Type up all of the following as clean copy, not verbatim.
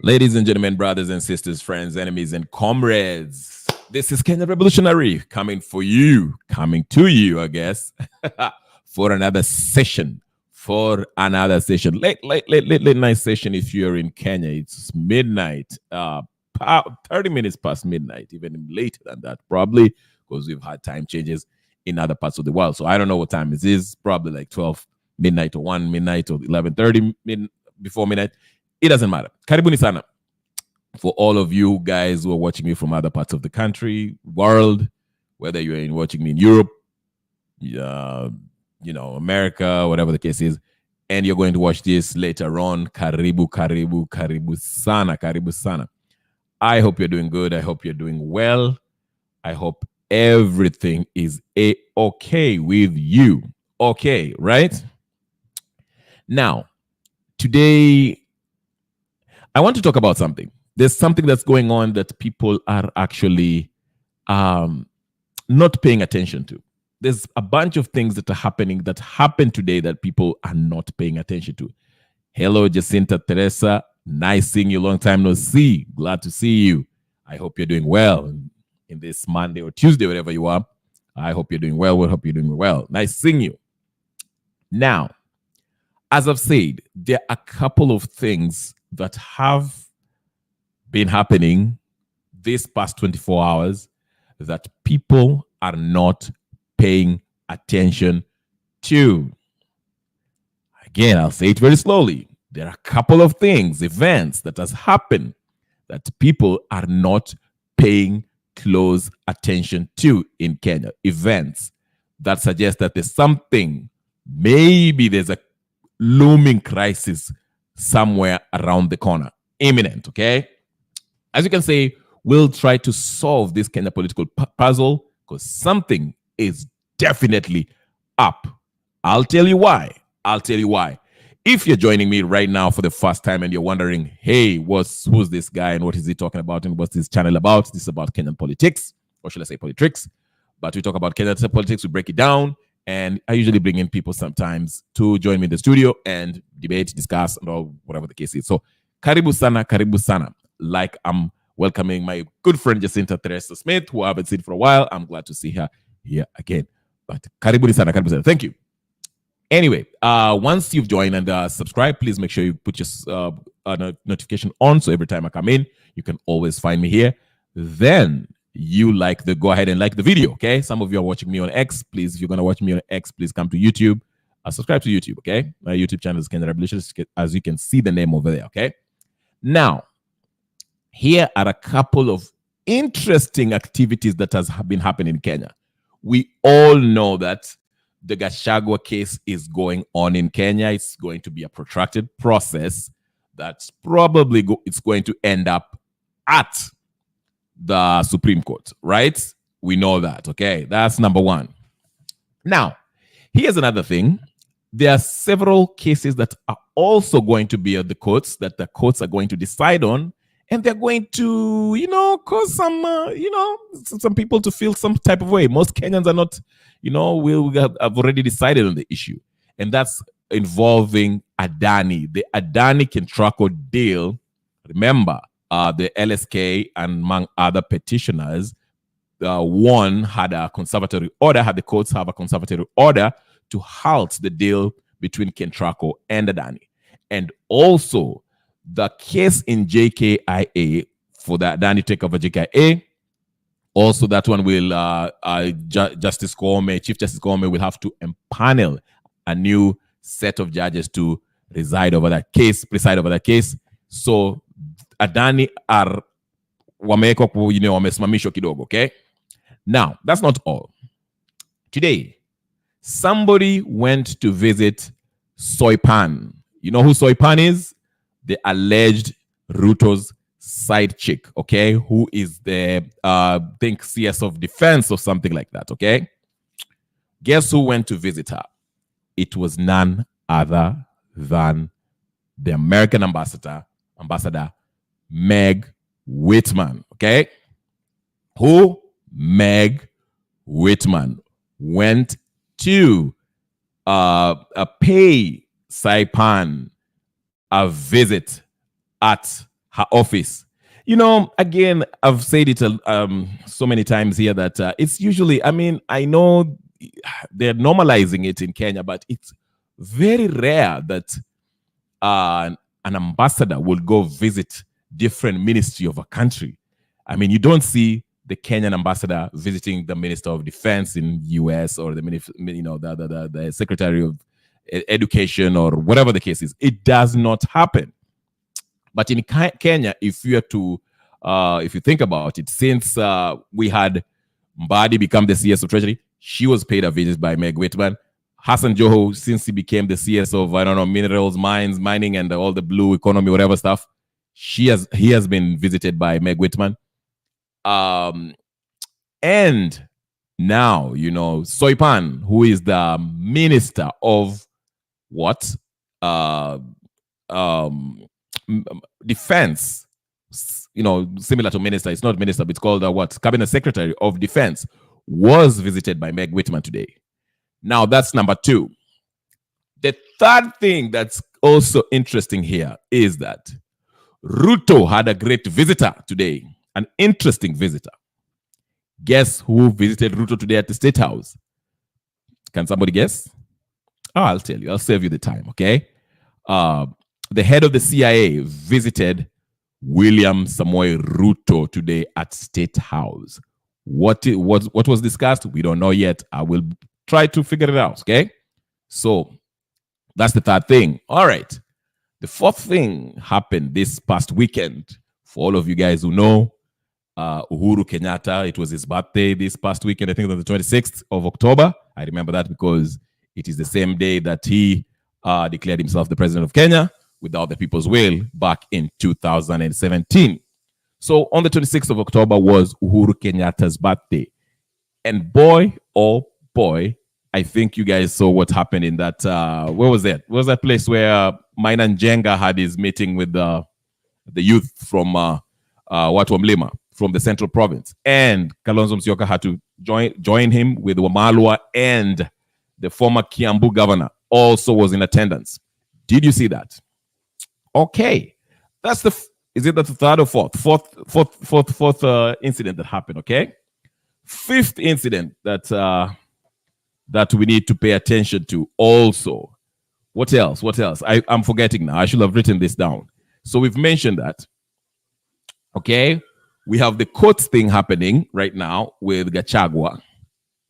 Ladies and gentlemen, brothers and sisters, friends, enemies, and comrades, this is Kenyan Revolutionary coming for you, coming to you, I guess, for another session. Late night session if you're in Kenya. It's midnight, 30 minutes past midnight, even later than that, probably, because we've had time changes in other parts of the world. So I don't know what time it is, probably like 12 midnight or 1 midnight or 11:30 before midnight. It doesn't matter. Karibuni sana. For all of you guys who are watching me from other parts of the country, world, whether you're watching me in Europe, America, whatever the case is, and you're going to watch this later on, karibu sana. I hope you're doing good. I hope you're doing well. I hope everything is okay with you. Okay, right? Now, today, I want to talk about something. There's something that's going on that people are actually not paying attention to. There's a bunch of things that are happening that happen today that people are not paying attention to. Hello, Jacinta Teresa. Nice seeing you. Long time no see. Glad to see you. I hope you're doing well in this Monday or Tuesday, wherever you are. I hope you're doing well. I hope you're doing well. Nice seeing you. Now, as I've said, there are a couple of things that have been happening this past 24 hours that people are not paying attention to. Again, I'll say it very slowly. There are a couple of things, events that has happened that people are not paying close attention to in Kenya. Events that suggest that there's something, maybe there's a looming crisis somewhere around the corner. Imminent, okay? As you can say, we'll try to solve this kind of political puzzle because something is definitely up. I'll tell you why. If you're joining me right now for the first time and you're wondering, hey, who's this guy and what is he talking about and what's this channel about? This is about Kenyan politics, or should I say politics? But we talk about Kenyan politics, we break it down, and I usually bring in people sometimes to join me in the studio and debate, discuss, or whatever the case is. So, karibu sana. Like I'm welcoming my good friend Jacinta Teresa Smith, who I haven't seen for a while. I'm glad to see her here again. But karibu sana. Thank you. Anyway, once you've joined and subscribed, please make sure you put your notification on. So every time I come in, you can always find me here. Then go ahead and like the video, okay? Some of you are watching me on X. Please, if you're going to watch me on X, please come to YouTube. Subscribe to YouTube, okay? My YouTube channel is Kenyan Revolution, as you can see the name over there, okay? Now, here are a couple of interesting activities that has been happening in Kenya. We all know that the Gachagua case is going on in Kenya. It's going to be a protracted process that's probably it's going to end up at the Supreme Court, right? We know that, okay? That's number one. Now, here's another thing. There are several cases that are also going to be at the courts that the courts are going to decide on, and they're going to, cause some people to feel some type of way. Most Kenyans are not, we have already decided on the issue, and that's involving Adani, the Adani Kentraco deal. Remember, the LSK and among other petitioners, one had a conservatory order, had the courts have a conservatory order to halt the deal between Kentraco and Adani. And also, the case in JKIA for the Adani takeover JKIA, also that one will, Chief Justice Koome will have to empanel a new set of judges to preside over that case. So Adani are wamesimamishwa kidogo, okay? Now, that's not all. Today, somebody went to visit Soipan. You know who Soipan is? The alleged Ruto's side chick, okay? Who is the, think CS of defense or something like that, okay? Guess who went to visit her? It was none other than the American ambassador Meg Whitman, okay? Who? Meg Whitman went to pay Saipan a visit at her office. Again, I've said it so many times here that it's usually, I know they're normalizing it in Kenya, but it's very rare that an ambassador will go visit different ministry of a country. You don't see the Kenyan ambassador visiting the Minister of Defense in US or the Secretary of Education or whatever the case is. It does not happen. But in Kenya, if you think about it, since we had Mbadi become the CS of Treasury, she was paid a visit by Meg Whitman. Hassan Joho, since he became the CS of, minerals, mines, mining, and all the blue economy, whatever stuff, he has been visited by Meg Whitman. And now, Soipan, who is the minister of what? Defense, similar to minister. It's not minister, but it's called Cabinet Secretary of Defense, was visited by Meg Whitman today. Now, that's number two. The third thing that's also interesting here is that Ruto had a great visitor today, an interesting visitor. Guess who visited Ruto today at the State House? Can somebody guess? Oh, I'll tell you. I'll save you the time, okay? The head of the CIA visited William Samoei Ruto today at State House. What was discussed? We don't know yet. I will try to figure it out, okay? So that's the third thing. All right. The fourth thing happened this past weekend. For all of you guys who know, Uhuru Kenyatta, it was his birthday this past weekend. I think it was the 26th of October. I remember that because it is the same day that he declared himself the president of Kenya without the people's will back in 2017. So on the 26th of October was Uhuru Kenyatta's birthday. And boy, oh boy, I think you guys saw what happened in that. Where was that? Where was that place where Mainan Jenga had his meeting with the youth from Watu wa Mlima, from the Central Province? And Kalonzo Musyoka had to join him with Wamalwa, and the former Kiambu governor also was in attendance. Did you see that? Okay. That's is it the third or fourth incident that happened? Okay. Fifth incident that we need to pay attention to also. What else? I'm forgetting now. I should have written this down. So we've mentioned that. Okay. We have the courts thing happening right now with Gachagua.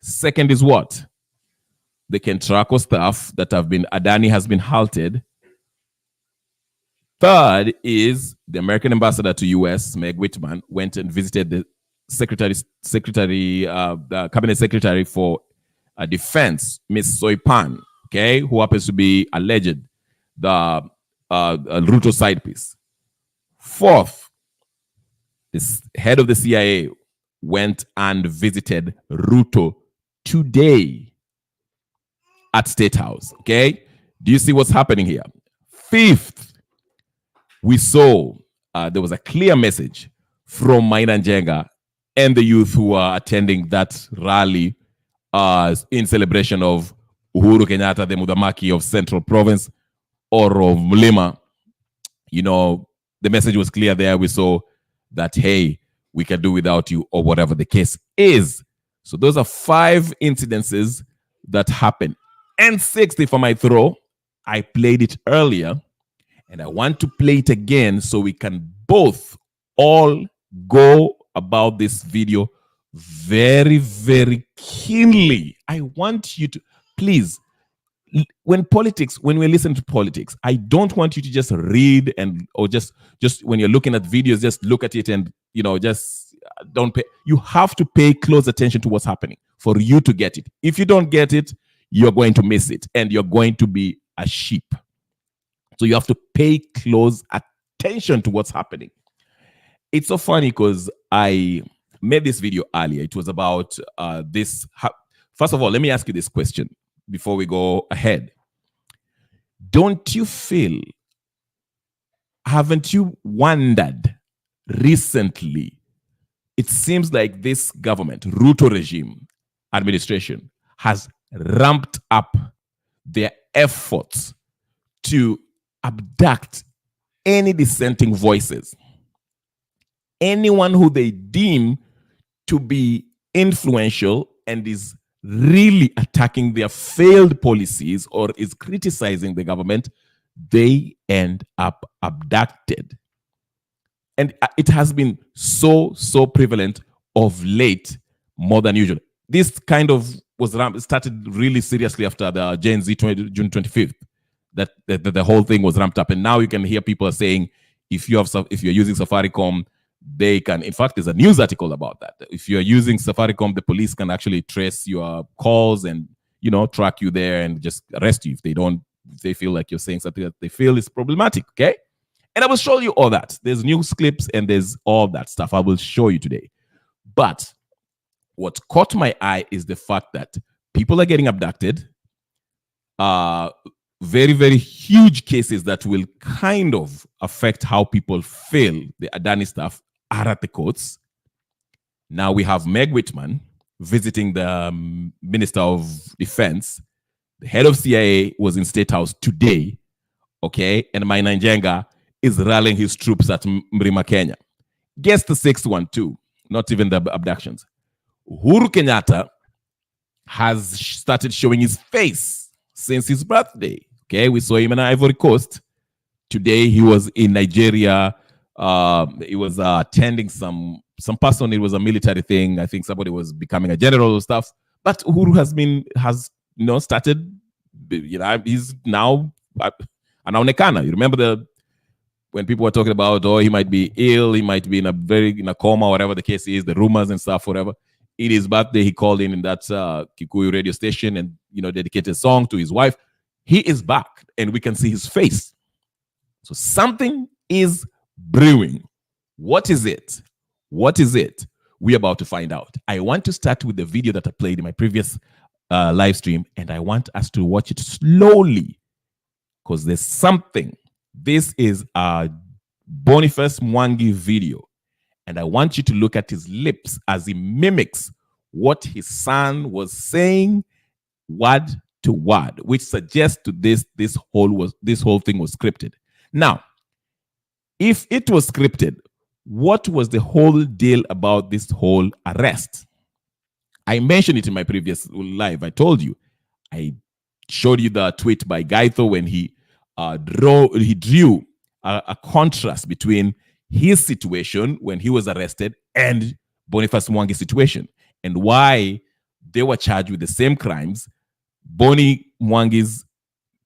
Second is what? The Kentraco stuff that Adani has been halted. Third is the American ambassador to US, Meg Whitman, went and visited the the cabinet secretary for defense, Miss Soipan, okay, who happens to be alleged the Ruto side piece. Fourth, this head of the CIA went and visited Ruto today at State House, okay? Do you see what's happening here? Fifth, we saw there was a clear message from Mainan Jenga and the youth who are attending that rally in celebration of Uhuru Kenyatta, the Mudamaki of Central Province, or of Mlima. The message was clear there. We saw that, hey, we can do without you, or whatever the case is. So those are 5 incidences that happened. And 6th, if I might throw, I played it earlier, and I want to play it again so we can both all go about this video very, very keenly. I want you to, please, when we listen to politics, I don't want you to just read or just when you're looking at videos, just look at it and, just don't pay. You have to pay close attention to what's happening for you to get it. If you don't get it, you're going to miss it and you're going to be a sheep. So you have to pay close attention to what's happening. It's so funny because I made this video earlier. It was about this. First of all, let me ask you this question before we go ahead. Don't you feel, haven't you wondered recently, it seems like this government, Ruto regime, administration, has ramped up their efforts to abduct any dissenting voices. anyone who they deem to be influential and is really attacking their failed policies or is criticizing the government, they end up abducted. And it has been so prevalent of late, more than usual. This kind of started really seriously after the Gen Z June 25th. That the whole thing was ramped up, and now you can hear people saying, if you're using Safaricom, they can. In fact, there's a news article about that. If you're using Safaricom, the police can actually trace your calls and track you there and just arrest you if they feel like you're saying something that they feel is problematic. Okay. And I will show you all that. There's news clips and there's all that stuff I will show you today. But what caught my eye is the fact that people are getting abducted. Very, very huge cases that will kind of affect how people feel the Adani stuff are at the courts. Now we have Meg Whitman visiting the Minister of Defense. The head of CIA was in State House today. Okay. And Maina Njenga is rallying his troops at Mlima Kenya. Guess the sixth one too, not even the abductions. Uhuru Kenyatta has started showing his face since his birthday. Okay, we saw him in Ivory Coast. Today he was in Nigeria. He was attending some person. It was a military thing. I think somebody was becoming a general or stuff. But Uhuru has started. He's now anaonekana. You remember when people were talking about, he might be ill, he might be in a coma, whatever the case is, the rumors and stuff, whatever. In his birthday, he called in that Kikuyu radio station and dedicated a song to his wife. He is back, and we can see his face. So something is brewing. What is it? What is it? We're about to find out. I want to start with the video that I played in my previous live stream, and I want us to watch it slowly because there's something. This is a Boniface Mwangi video, and I want you to look at his lips as he mimics what his son was saying word to word, which suggests to this whole thing was scripted. Now, if it was scripted, what was the whole deal about this whole arrest? I mentioned it in my previous live. I told you, I showed you the tweet by Gaito when he drew a contrast between his situation when he was arrested and Boniface Mwangi's situation, and why they were charged with the same crimes. Boni Mwangi's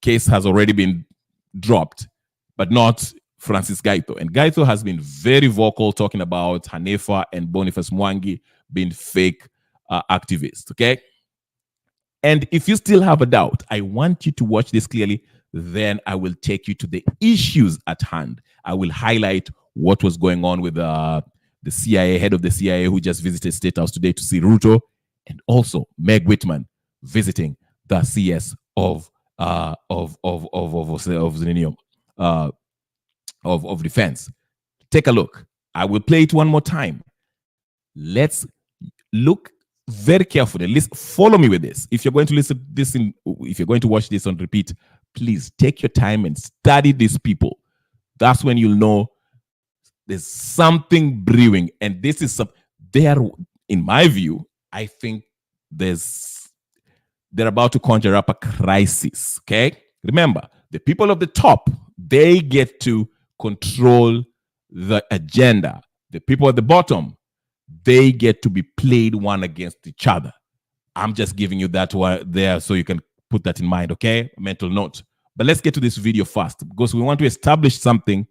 case has already been dropped, but not Francis Gaito. And Gaito has been very vocal talking about Hanifa and Boniface Mwangi being fake activists, okay? And if you still have a doubt, I want you to watch this clearly. Then I will take you to the issues at hand. I will highlight what was going on with the CIA, head of the CIA, who just visited State House today to see Ruto, and also Meg Whitman visiting the CS of defense. Take a look. I will play it one more time. Let's look very carefully. Listen, follow me with this. If you're going to if you're going to watch this on repeat, please take your time and study these people. That's when you'll know there's something brewing. And this is in my view, I think they're about to conjure up a crisis. Okay. Remember, the people of the top, they get to control the agenda. The people at the bottom, they get to be played one against each other. I'm just giving you that one there so you can put that in mind, okay? Mental note. But let's get to this video first because we want to establish something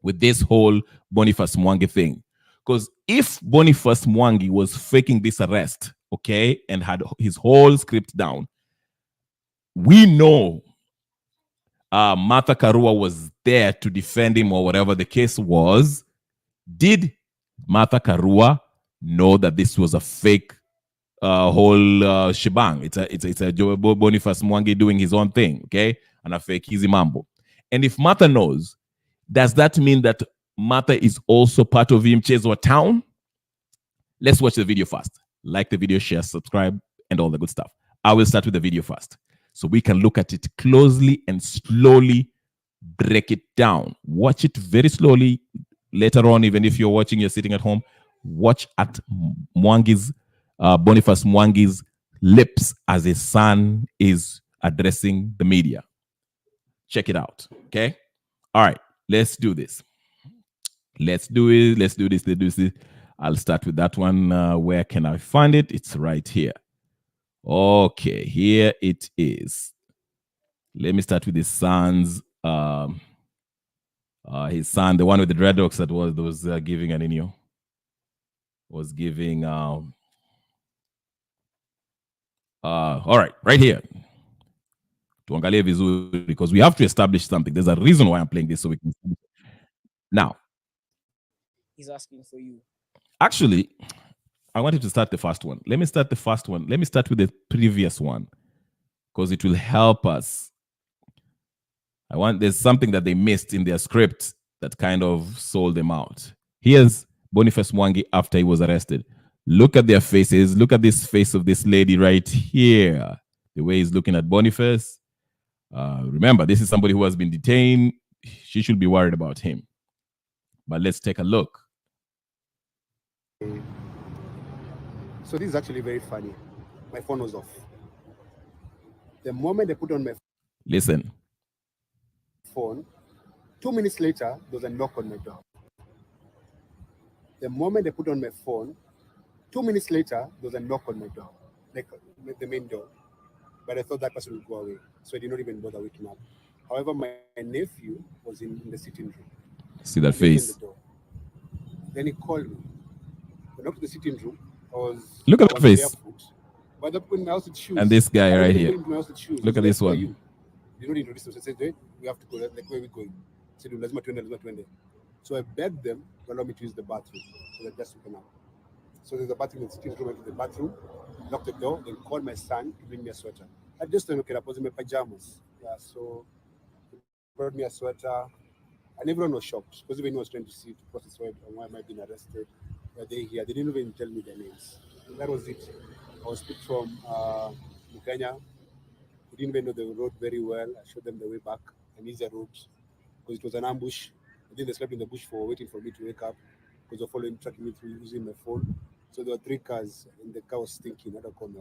with this whole Boniface Mwangi thing. Because if Boniface Mwangi was faking this arrest, okay, and had his whole script down, we know Martha Karua was there to defend him or whatever the case was. Did Martha Karua know that this was a fake whole shebang? It's a Boniface Mwangi doing his own thing, okay, and a fake easy mambo. And if Martha knows, does that mean that Martha is also part of Mchezo Town? Let's watch the video first. Like the video, share, subscribe, and all the good stuff. I will start with the video first so we can look at it closely and slowly break it down. Watch it very slowly. later on, even if you're watching, you're sitting at home, watch at Mwangi's, Boniface Mwangi's lips as his son is addressing the media. Check it out. Okay. All right. Let's do this. Let's do it. Let's do this. Let's do this. I'll start with that one. Where can I find it? It's right here. Okay, here it is. Let me start with his son's. His son, the one with the dreadlocks that was giving an inyo, was giving. All right, right here. Tuangalie vizuri, because we have to establish something. There's a reason why I'm playing this, so we can. Now, he's asking for you. Actually, I wanted to start the first one. Let me start the first one. Let me start with the previous one, because it will help us. There's something that they missed in their script that kind of sold them out. Here's Boniface Mwangi after he was arrested. Look at their faces. Look at this face of this lady right here. The way he's looking at Boniface. Remember, this is somebody who has been detained. She should be worried about him. But let's take a look. So this is actually very funny. My phone was off. The moment they put on my Listen. phone, 2 minutes later, there was a knock on my door. The moment they put on my phone, 2 minutes later, there was a knock on my door, like the main door. But I thought that person would go away, so I did not even bother waking up. However, my nephew was in the sitting room. See that face? Then he called me. Went up to the sitting room. Look at that face. Barefoot, but I put my house with shoes. And this guy right here. Look at this one. You don't introduce us. I said, we have to go. Like, where are we going? I said, let's not twende. So I begged them to allow me to use the bathroom. So I just open up. So there's a bathroom in the sitting room. I went to the bathroom, locked the door, then called my son to bring me a sweater. I just thought, okay, I was in my pajamas. Yeah, so he brought me a sweater. And everyone was shocked because even was trying to see to process why am I being arrested. Were they here? They didn't even tell me their names. And that was it. I was picked from Kenya. We didn't even know the road very well. I showed them the way back, an easier route, because it was an ambush. And then they slept in the bush for waiting for me to wake up because they're following, tracking me through using my phone. So there were 3 cars, and the car was stinking. I don't call me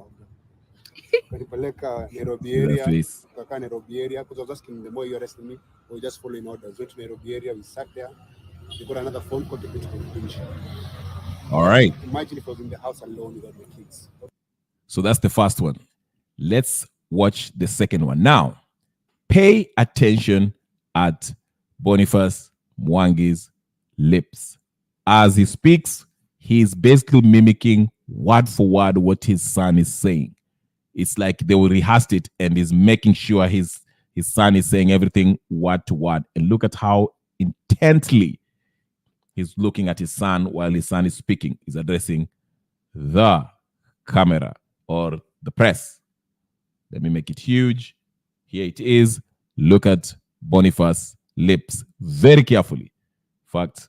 Nairobi area, because I was asking them, why you arresting me? We were just following orders. Went to Nairobi area, we sat there. They got another phone call to me to finish. All right. Imagine if I was in the house alone without my kids. So that's the first one. Let's watch the second one. Now, pay attention at Boniface Mwangi's lips. As he speaks, he's basically mimicking word for word what his son is saying. It's like they will rehearse it and he's making sure his son is saying everything word to word. And look at how intently he's looking at his son while his son is speaking. He's addressing the camera or the press. Let me make it huge. Here it is. Look at Boniface's lips very carefully. In fact,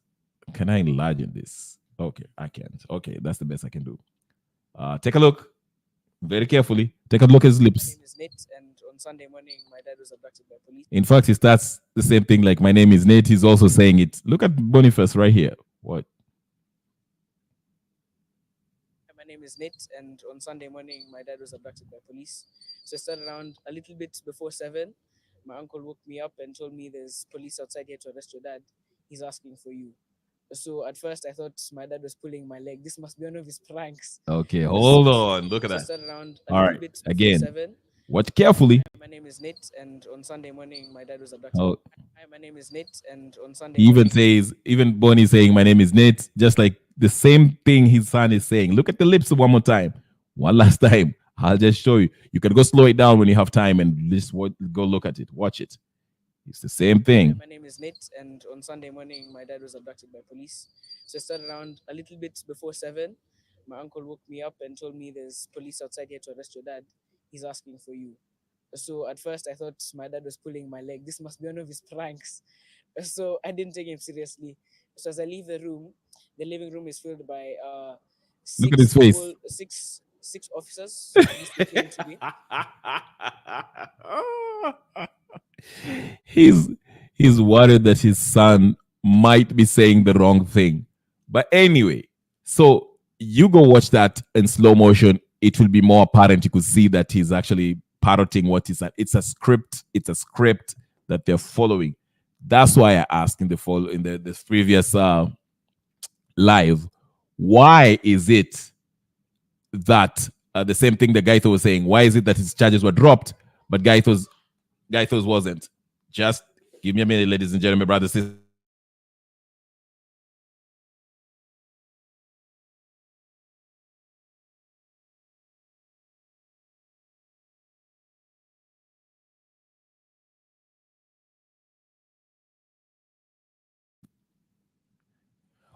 can I enlarge this? Okay, I can't. Okay, that's the best I can do. Take a look very carefully. Take a look at his lips. My name is Nate, and on Sunday morning, my dad was abducted by police. In fact, he starts the same thing like, my name is Nate. He's also saying it. Look at Boniface right here. What? My name is Nate, and on Sunday morning, my dad was abducted by police. So I started around a little bit before 7. My uncle woke me up and told me there's police outside here to arrest your dad. He's asking for you. So at first I thought my dad was pulling my leg. This must be one of his pranks. Okay, hold on. Look at that. All right, again. 7. Watch carefully. My name is Nate, and on Sunday morning, my dad was abducted. Oh. Hi, my name is Nate, and on Sunday he even says, even Bonnie saying, my name is Nate, just like the same thing his son is saying. Look at the lips one more time. One last time. I'll just show you. You can go slow it down when you have time and just go look at it. Watch it. It's the same thing. Hi, my name is Nate, and on Sunday morning, my dad was abducted by police. So I started around a little bit before 7. My uncle woke me up and told me there's police outside here to arrest your dad. He's asking for you. So at first I thought my dad was pulling my leg. This must be one of his pranks. So I didn't take him seriously. So as I leave the room, the living room is filled by look at his face. Six officers. To me. He's worried that his son might be saying the wrong thing. But anyway, so you go watch that in slow motion. It will be more apparent. You could see that he's actually parroting what is that. It's a script. It's a script that they're following. That's why I asked in the previous live, why is it that the same thing that Gaito was saying? Why is it that his charges were dropped, but Gaito's wasn't? Just give me a minute, ladies and gentlemen, brothers and sisters.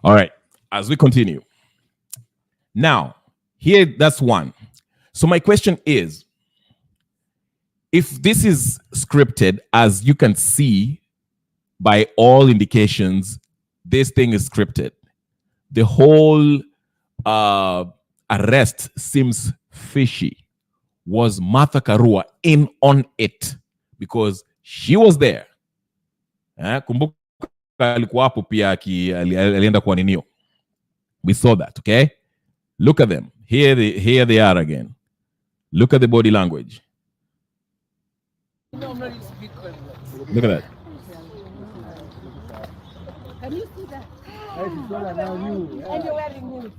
All right, as we continue. Now, here, that's one. So my question is, if this is scripted, as you can see by all indications, this thing is scripted. The whole arrest seems fishy. Was Martha Karua in on it? Because she was there. Kumbuka alikuwa hapo pia alienda kwa ninio. We saw that, okay? Look at them. Here they are again. Look at the body language. Look at that. Can you see that? And you're wearing news.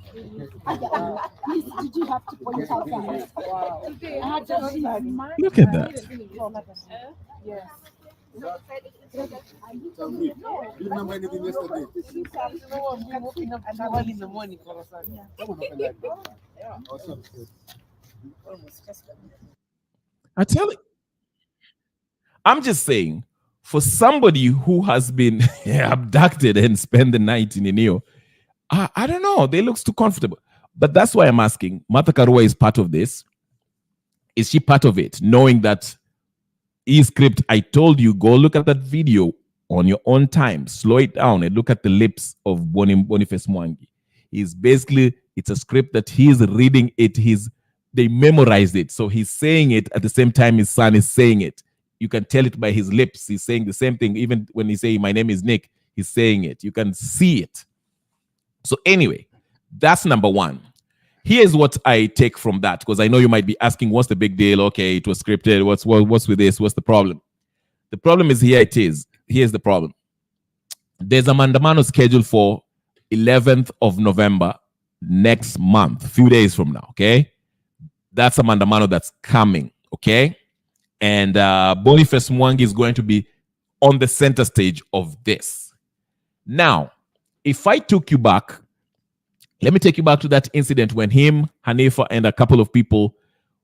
Did you have to point out that? Wow. Look at that. Yes. You remember anything yesterday? In the morning. I tell you, I'm just saying, for somebody who has been abducted and spent the night in Inio, I don't know, they look too comfortable. But that's why I'm asking, Martha Karua is part of this. Is she part of it? Knowing that e-script, I told you, go look at that video on your own time, slow it down and look at the lips of Boniface Mwangi. It's a script that he's reading it, they memorized it. So he's saying it at the same time his son is saying it. You can tell it by his lips. He's saying the same thing. Even when he say, my name is Nick, he's saying it. You can see it. So anyway, that's number one. Here's what I take from that, because I know you might be asking, what's the big deal? Okay, it was scripted. What's with this? What's the problem? The problem is here it is. Here's the problem. There's a mandamano scheduled for 11th of November next month, a few days from now, okay? That's a mandamano that's coming, okay? And Boniface Mwangi is going to be on the center stage of this. Now, if I took you back, let me take you back to that incident when him, Hanifa, and a couple of people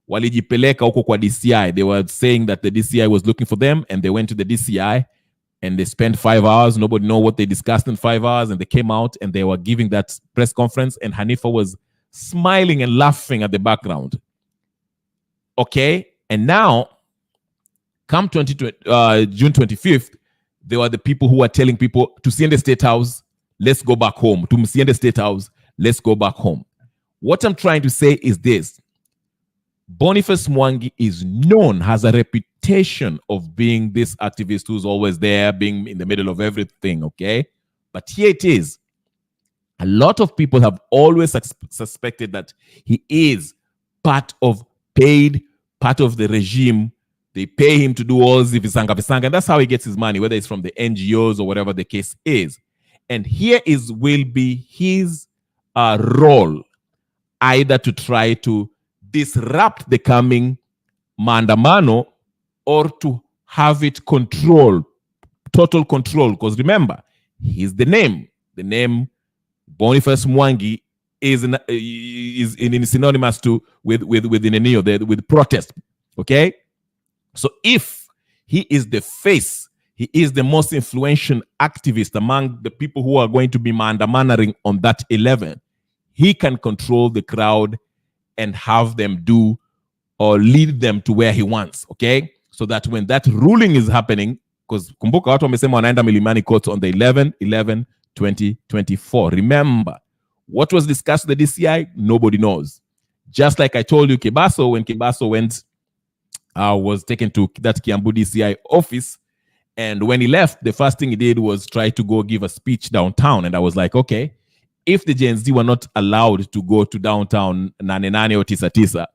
walijipeleka huko kwa DCI. They were saying that the DCI was looking for them, and they went to the DCI, and they spent 5 hours. Nobody know what they discussed in 5 hours, and they came out, and they were giving that press conference, and Hanifa was smiling and laughing at the background. Okay? And now, come June 25th, they were the people who were telling people to see in the State House, let's go back home. To see in the State House, let's go back home. What I'm trying to say is this. Boniface Mwangi is known, has a reputation of being this activist who's always there, being in the middle of everything, okay? But here it is. A lot of people have always suspected that he is part of the regime. They pay him to do all visanga, and that's how he gets his money, whether it's from the NGOs or whatever the case is. And here will be his role, either to try to disrupt the coming mandamano or to have it total control. Because remember, he's the name. The name Boniface Mwangi is synonymous with Nenio, with protest. Okay? So if he is the face, he is the most influential activist among the people who are going to be mandamanaring on that 11, he can control the crowd and have them do or lead them to where he wants, okay? So that when that ruling is happening, because kumbuka watu wamesema wanaenda Milimani Court on the 11/11/2024. Remember, what was discussed with the DCI, nobody knows. Just like I told you, when Kibaso went, was taken to that Kiambu DCI office, And when he left, the first thing he did was try to go give a speech downtown. And I was like, okay, if the Gen Z were not allowed to go to downtown Nane Nane or Tisa Tisa,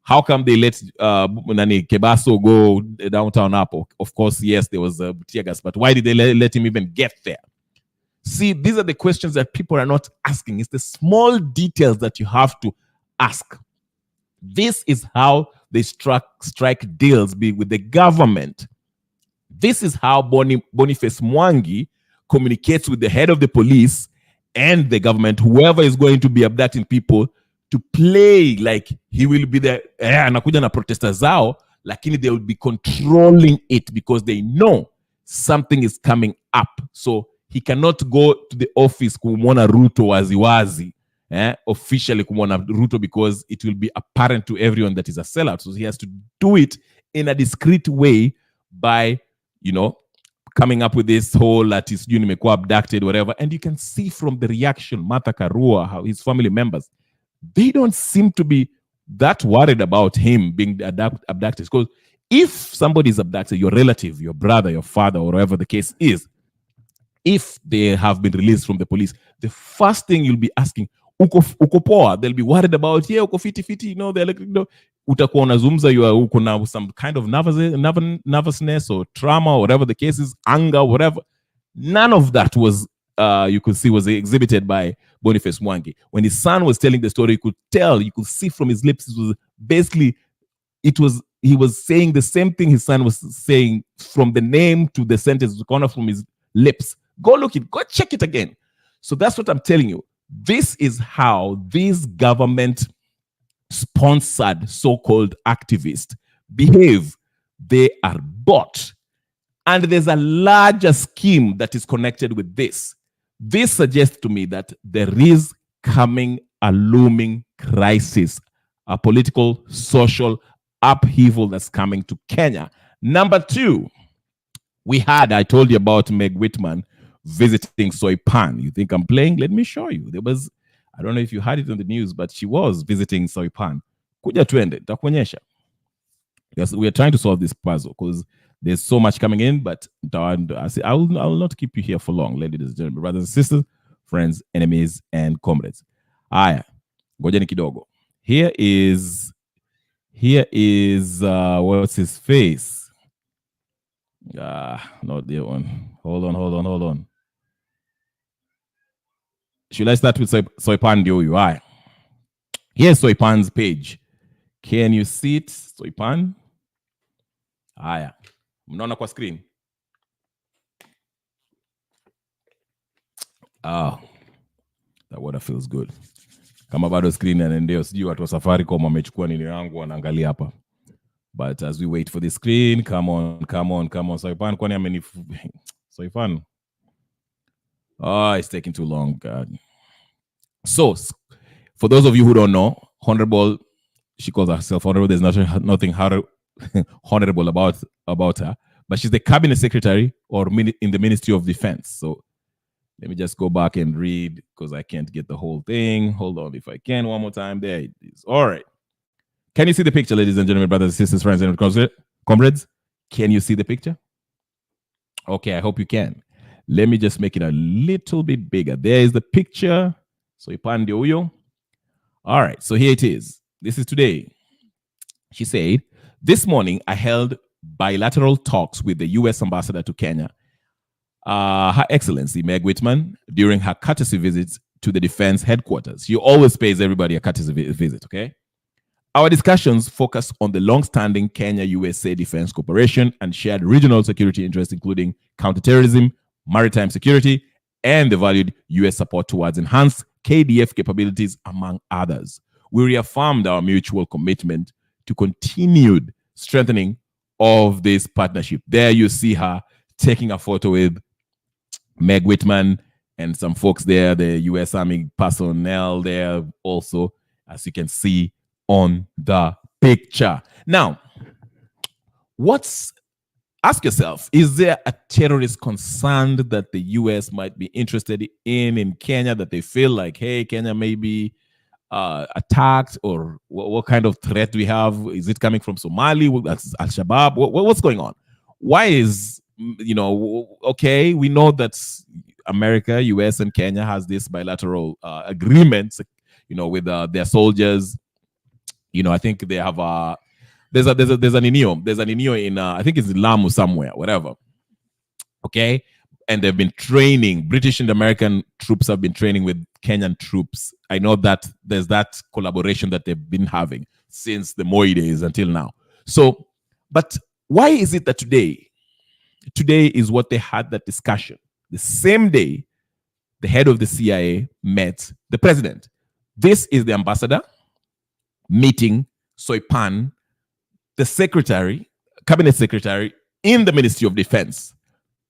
how come they let Kebaso go downtown up? Of course, yes, there was tear gas, but why did they let him even get there? See, these are the questions that people are not asking. It's the small details that you have to ask. This is how they strike deals with the government. This is how Boniface Mwangi communicates with the head of the police and the government, whoever is going to be abducting people, to play like he will be there. Anakuja na protesters zao, lakini they will be controlling it because they know something is coming up. So he cannot go to the office kumwona Ruto waziwazi, officially kumwona Ruto, because it will be apparent to everyone that he's a sellout. So he has to do it in a discreet way by, coming up with this whole that his nimekuwa abducted, whatever. And you can see from the reaction, Martha Karua, how his family members, they don't seem to be that worried about him being abducted. Because if somebody is abducted, your relative, your brother, your father, or whatever the case is, if they have been released from the police, the first thing you'll be asking, uko poa? They'll be worried about, uko fiti, they're like, utakuwa unazungumza, uko na some kind of nervousness or trauma, or whatever the case is, anger, whatever. None of that was, you could see, was exhibited by Boniface Mwangi. When his son was telling the story, you could see from his lips, it was basically, he was saying the same thing his son was saying, from the name to the sentence, corner from his lips. Go look it, go check it again. So that's what I'm telling you. This is how these government-sponsored so-called activists behave. They are bought. And there's a larger scheme that is connected with this. This suggests to me that there is coming a looming crisis, a political, social upheaval that's coming to Kenya. Number two, I told you about Meg Whitman visiting Soipan. You think I'm playing? Let me show you. I don't know if you had it on the news, but she was visiting Soipan. Kuja tuende, takuonyesha. Yes, we are trying to solve this puzzle because there's so much coming in, but I will not keep you here for long, ladies and gentlemen, brothers and sisters, friends, enemies, and comrades. Aya, ngojeni kidogo. Here is what's his face? Not the one. Hold on. Should I start with Soipan Dioyu? Aye. Here's Soipan's page. Can you see it, Soipan? Aya. Mnaona kwa screen? Oh, that water feels good. Kama bado screen anaendeo, sijui watu wa Safaricom wamechukua nini yangu wanaangalia hapa. But as we wait for the screen, come on. Soipan, kwani Soipan. Oh, it's taking too long, God. So, for those of you who don't know, Honorable, she calls herself Honorable. There's nothing honorable about her, but she's the cabinet secretary in the Ministry of Defense. So, let me just go back and read because I can't get the whole thing. Hold on, if I can, one more time. There it is. All right. Can you see the picture, ladies and gentlemen, brothers and sisters, friends, and comrades? Can you see the picture? Okay, I hope you can. Let me just make it a little bit bigger. There is the picture. So ipande uyo. All right, so here it is. This is today. She said, this morning I held bilateral talks with the U.S. ambassador to Kenya, Her Excellency Meg Whitman, during her courtesy visits to the defense headquarters. She always pays everybody a courtesy visit, okay? Our discussions focus on the long-standing Kenya-USA defense cooperation and shared regional security interests, including counterterrorism, maritime security, and the valued U.S. support towards enhanced KDF capabilities, among others. We reaffirmed our mutual commitment to continued strengthening of this partnership. There you see her taking a photo with Meg Whitman and some folks there, the U.S. Army personnel there also, as you can see on the picture. Now, ask yourself, is there a terrorist concern that the U.S. might be interested in Kenya, that they feel like, hey, Kenya may be attacked, or what kind of threat do we have? Is it coming from Somali? Al-Shabaab? What's going on? Why is okay, we know that America, US, and Kenya has this bilateral agreements, with their soldiers. I think they have there's an INEO in I think it's in Lamu somewhere, whatever. Okay, and they've been training. British and American troops have been training with Kenyan troops. I know that there's that collaboration that they've been having since the Moi days until now. So, but why is it that today is what they had that discussion? The same day, the head of the CIA met the president. This is the ambassador meeting Soipan, the cabinet secretary in the Ministry of Defense,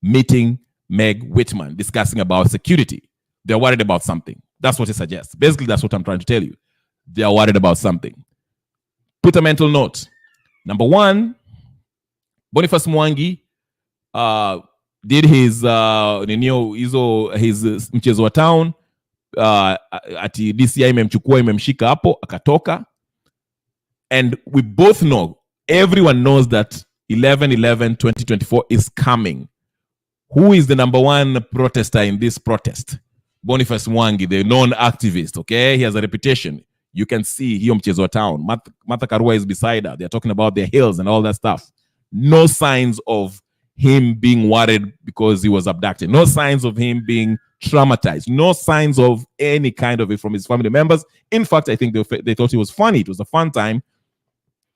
meeting Meg Whitman, discussing about security. They're worried about something. That's what it suggests. Basically, that's what I'm trying to tell you. They are worried about something. Put a mental note. Number one, Boniface Mwangi did his mchezo wa town, ati DCI imemchukua imemshika hapo akatoka. And we both know, everyone knows that 11/11/2024 is coming. Who is the number one protester in this protest? Boniface Mwangi, the known activist, okay? He has a reputation. You can see hiyo mchezo wa town. Martha Karua is beside her. They're talking about their hills and all that stuff. No signs of him being worried because he was abducted. No signs of him being traumatized. No signs of any kind of it from his family members. In fact, I think they thought it was funny. It was a fun time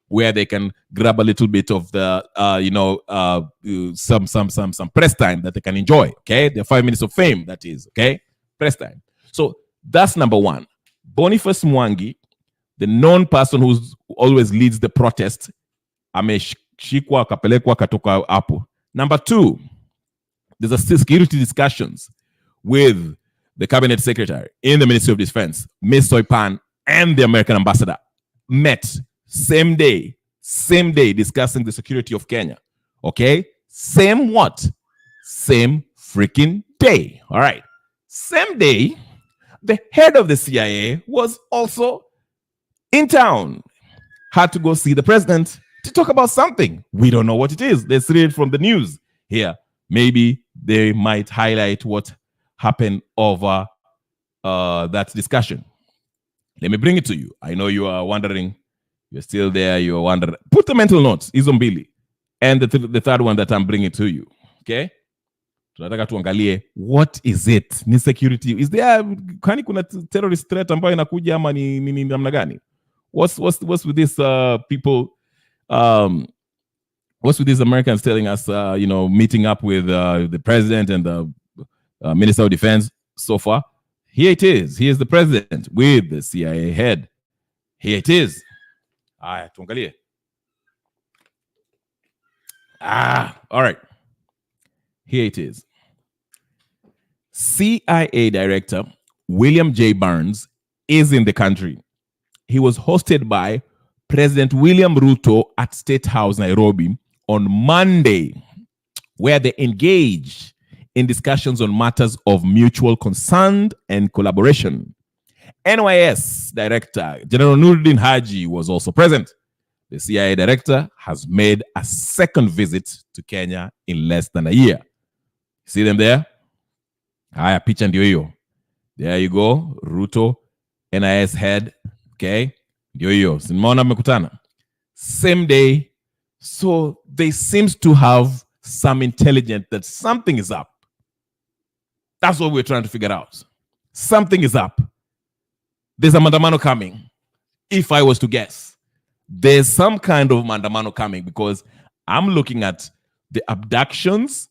where they can grab a little bit of the, some press time that they can enjoy. Okay, their 5 minutes of fame. That is okay, press time. So that's number one. Boniface Mwangi, the known person who always leads the protest, ameshikwa akapelekwa katoka hapo. Number two, there's a security discussions with the cabinet secretary in the Ministry of Defense, Ms. Soipan, and the American ambassador met same day discussing the security of Kenya. Okay? Same what? Same freaking day. All right. Same day, the head of the CIA was also in town. Had to go see the president to talk about something. We don't know what it is. Let's read it from the news here. Maybe they might highlight what happened over that discussion. Let me bring it to you. I know you are wondering. You're still there. You're wondering. Put the mental notes. Izombili. And the third one that I'm bringing to you. Okay? Tunataka tuangalie, what is it? Ni security. Is there kwani kuna terrorist threat ambayo inakuja ama ni namna gani? What's with these people? What's with these Americans telling us, meeting up with the president and the Minister of Defense so far? Here it is. Here's the president with the CIA head. Here it is. Tuangalie. All right. Here it is. CIA Director William J. Burns is in the country. He was hosted by President William Ruto at State House, Nairobi, on Monday, where they engaged in discussions on matters of mutual concern and collaboration. NYS Director General Nuruddin Haji was also present. The CIA Director has made a second visit to Kenya in less than a year. See them there? Haya, picha ndio hiyo. There you go. Ruto, NIS head. Okay? Ndio hiyo. Simona mekutana. Same day. So they seems to have some intelligence that something is up. That's what we're trying to figure out. Something is up. There's a mandamano coming. If I was to guess, there's some kind of mandamano coming because I'm looking at the abductions,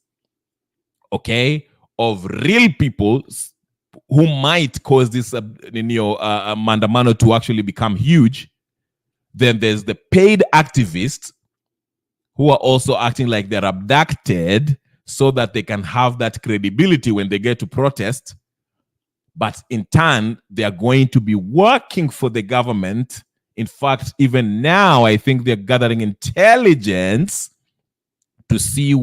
okay, of real people who might cause this mandamano to actually become huge. Then there's the paid activists who are also acting like they're abducted so that they can have that credibility when they get to protest. But in turn, they are going to be working for the government. In fact, even now, I think they're gathering intelligence to see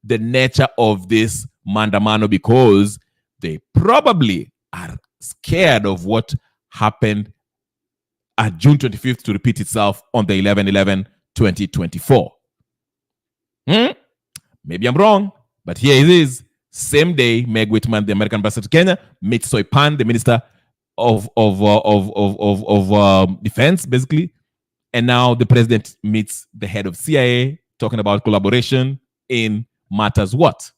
the nature of this mandamano because they probably are scared of what happened at June 25th to repeat itself on the 11/11/2024. Maybe I'm wrong. But here it is. Same day, Meg Whitman, the American ambassador to Kenya, meets Soipan, the minister of defense, basically. And now the president meets the head of CIA, talking about collaboration in matters what?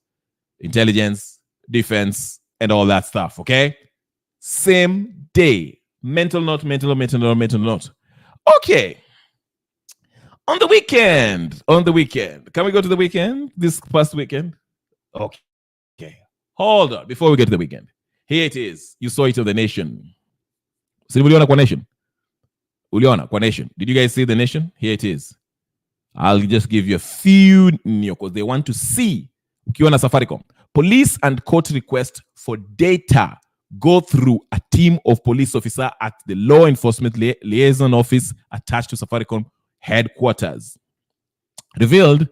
Intelligence, defense, and all that stuff, okay? Same day. Mental note. Okay. On the weekend. Can we go to the weekend? This past weekend? Okay. Hold on. Before we get to the weekend. Here it is. You saw it on the Nation. Uliona kwa Nation? Uliona kwa Nation. Did you guys see the Nation? Here it is. I'll just give you a few because they want to see. Ukiona Safaricom. Police and court request for data go through a team of police officers at the law enforcement liaison office attached to Safaricom headquarters. Revealed.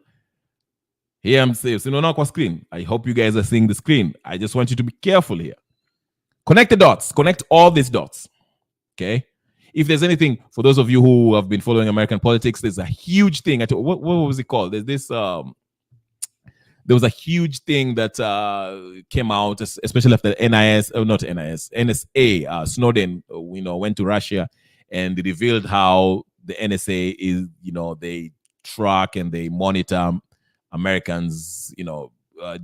Here I'm saying, screen. I hope you guys are seeing the screen. I just want you to be careful here. Connect the dots. Connect all these dots. Okay. If there's anything, for those of you who have been following American politics, there's a huge thing. What was it called? There's this. There was a huge thing that came out, especially after NSA. Snowden, went to Russia and revealed how the NSA is, they track and they monitor Americans,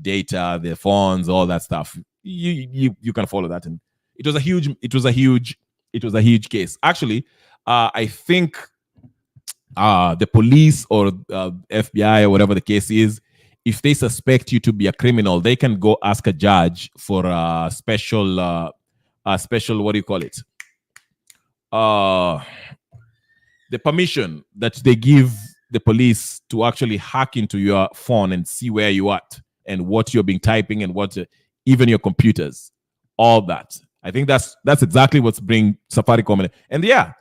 data, their phones, all that stuff. You can follow that, and it was a huge case. Actually, I think the police or FBI or whatever the case is, if they suspect you to be a criminal, they can go ask a judge for a special what do you call it? The permission that they give the police to actually hack into your phone and see where you are at and what you're being typing and what even your computers, all that. I think that's exactly what's bringing Safaricom in. And yeah,